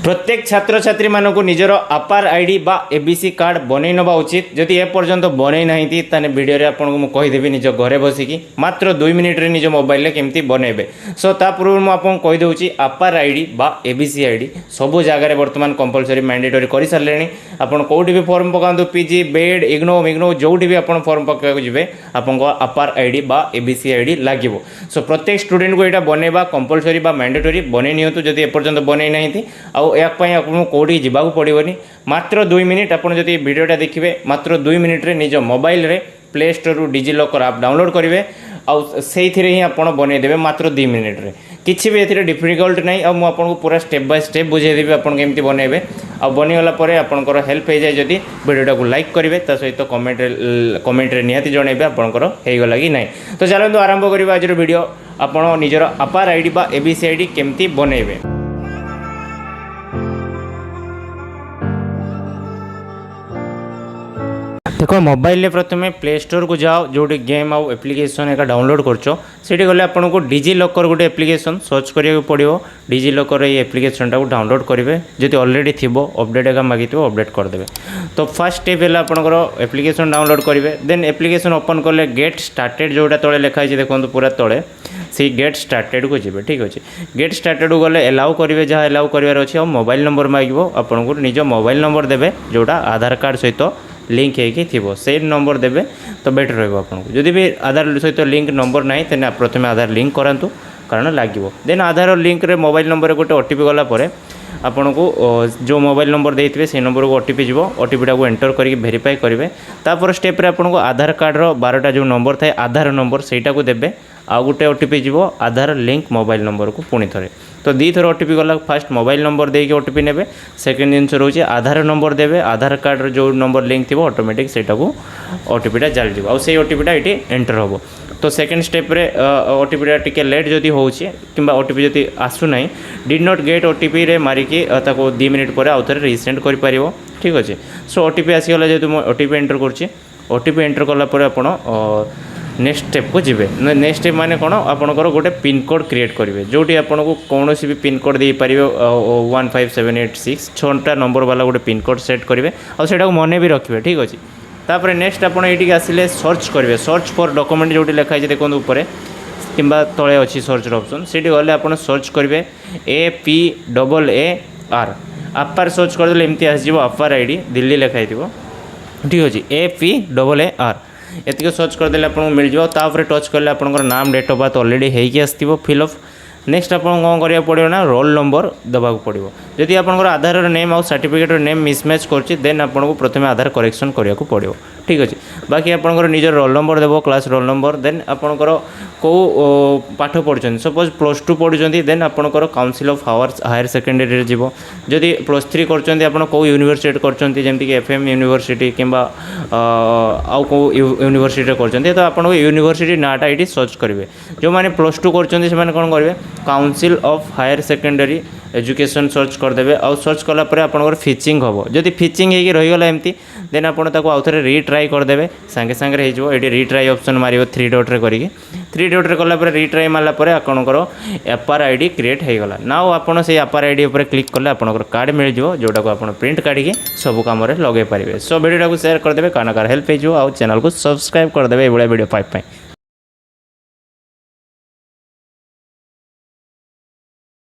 प्रत्येक छात्र छात्री मानक निजर आपार आईडी बा एबीसी कार्ड बनई नवा उचित जदि एपर्यंत बनई ना ताने वीडियो आपको मुझे कहीदेवी निज घरे बसिकी मात्र 2 मिनिट रे निज मोबाइल केमती बनइबे। सो ता पूर्व मुझे आपको कहीदे आपार आईडी बा एबीसी आईडी सबू जगार बर्तमान कंपलसरी मैंडेटरी कर सारे आपड़ कौटी भी फॉर्म पकातु पीजी बेड इग्नो मिग्नो जोटी भी आप फॉर्म पकाक जी आपको आपार आईडी बा एबीसी आईडी लगे। सो प्रत्येक स्टूडेंट को यहाँ बनवा कंपलसरी बा मैंडेटरी बनई नियंतु जदि एपर्यंत बनई ना आपको कौटी जावाक पड़ोनी मात्र 2 मिनिट आप वीडियोटा देखिए मात्र 2 मिनिट रे निज मोबाइल रे प्ले स्टोर डिजिलॉकर आप डाउनलोड करेंगे आउे ही आप बनईदेवे मात्र 2 मिनिट रे किसी भी ए डिफिकल्ट नहीं आपको पूरा स्टेप बाय स्टेप बुझेदेवी आपको केमती बनइबे आ बनीगला आपंकर हेल्प हो जाए जदि वीडियोटा को लाइक करेंगे ता सहित कमेंट रे निहाती जनइबे आपंकर होगला कि नहीं। तो चलते आरंभ करिबा आज वीडियो आप निजर आपार आईडी बा एबीसी आईडी केमती बनइबे। देखो मोबाइल रे प्रथम प्ले स्टोर को जाओ जो गेम आउ एप्लिकेशन एक डाउनलोड करते गले आपको डिजिलॉकर गोटे एप्लिकेशन सर्च करा पड़ो डिजिलॉकर ये एप्लिकेशन टाक डाउनलोड करेंगे जब ऑलरेडी थी अपडेट एक मागिथ अपडेट करदे। तो फर्स्ट स्टेप है आपंकर एप्लिकेशन डाउनलोड करेंगे देन एप्लिकेशन ओपन कले गेट स्टार्टेड जोटा तले लिखाई देखो पूरा तले से गेट स्टार्टेड को जी ठीक अच्छे गेट स्टार्टेड को गले एलाउ करेंगे जहाँ एलाउ करार अच्छे मोबाइल नंबर मांग आपको निज मोबाइल नंबर देवे जोटा आधार कार्ड सहित लिंक हो से नंबर देवे तो बेटर रहा आपको जदि भी आधार सहित लिंक नंबर ना तेना प्रथम आधार लिंक करातु कारण लगे देन आधार लिंक रे मोबाइल नंबर गोटे ओटीपी गलापर आपन को जो मोबाइल नंबर देते से नंबर को ओटीपी जीव ओटीपीटा को एंटर करके वेरीफाई करेंगे तापर स्टेप रे आपन को आधार कार्ड रो 12टा जो नंबर थाए आधार नंबर सेटा को देबे आ गोटे ओटीपी जीव आधार लिंक मोबाइल नंबर को पुणी थे तो 2 थर ओटीपी गला फास्ट मोबाइल नंबर देके ओटीपी नेबे सेकंड जिनस रोचे आधार नंबर देवे आधार कार्ड जो नंबर लिंक थी ऑटोमेटिक सेटा को ओटीपीटा चल जाव आ से ओटीपीटा ये एंटर हम। तो सेकेंड स्टेप रे ओटीपीटा टिके लेट जदि होउछि किंबा ओटीपी जदि आसुना डिड नॉट गेट ओटीपी रे मारिकी ताको 2 मिनिट पर आउ थे रिसेंड कर पारिबो ठीक अच्छे। सो ओटीपी आसीगला जेतु ओटीपी एंटर करछि ओटीपी एंटर कला पर आपण नेक्स्ट स्टेप को जीवे नेक्स्ट स्टेप माने कौन आपंकर गोटे पिन कोड क्रिएट करेंगे जोटी आपन को कौन भी पिन कोड दे पारे 15786 6टा नंबर वाला गोटे पिन कोड सेट करेंगे और सेटा मन भी रखिए ठीक अच्छे। तापर नेक्स्ट आप आसिले सर्च करेंगे सर्च फॉर डॉक्यूमेंट जोटी लिखाई देखो ऊपर कि तले अच्छी सर्च ऑप्शन से गले आप सर्च करेंगे APAAR आपार सर्च करदे एमती आसो आपार आईडी दिल्ली लिखाई ठीक अच्छे APAAR एतिक सर्च करदे आपको मिल जाओ तापर टच कले आपंकर नाम डेट ऑफ बर्थ ऑलरेडी होगी आसो फिलअप नेक्स्ट आप कौन करा पड़ो ना रोल नंबर देवाक पड़ो जदि आपंकर आधार नेम आउ सर्टिफिकेट नेम मिसमैच कर देन आपको प्रथम आधार करेक्शन करा पड़ो ठीक अच्छे। बाकी आपंकर निजर रोल नंबर देव क्लास रोल नंबर देन आपंकर कौ पाठ पढ़ुं सपोज +2 पढ़ुं देन आपंकर काउंसिल ऑफ हायर सेकेंडरी जीव जदि +3 कर कौ यूनिवर्सिटी करमती FM यूनिवर्सिटी कि आउ कौ यूनिवर्सिटी कर तो आपको यूनिवर्सिटी नाटा ये सर्च करेंगे जो मैंने +2 कर कौन करेंगे council of higher secondary education search करदे आउ सर्च कलापर आपंकर फिचिंग हम जदि फिचिंग हो रहीगला एमती देन आपड़ आउ थे रिट्राए करदे सांगे सांगे हो रिट्राए ऑप्शन मार 3 डॉट रे करी 3 डॉट रे कलापर रिट्राए मारापर आपंकर आपार आईडी क्रिएट होगला नाउ आपड़ से आपार आईडी उपर क्लिक कले आपंकर कार्ड मिल जाव जोटा को आप प्रिंट काढ़ी सब कम लगे पारे। सो वीडियो को शेयर करदे काना कार हेल्प हो चैनल को सब्सक्राइब करदे ये वीडियो पाइप।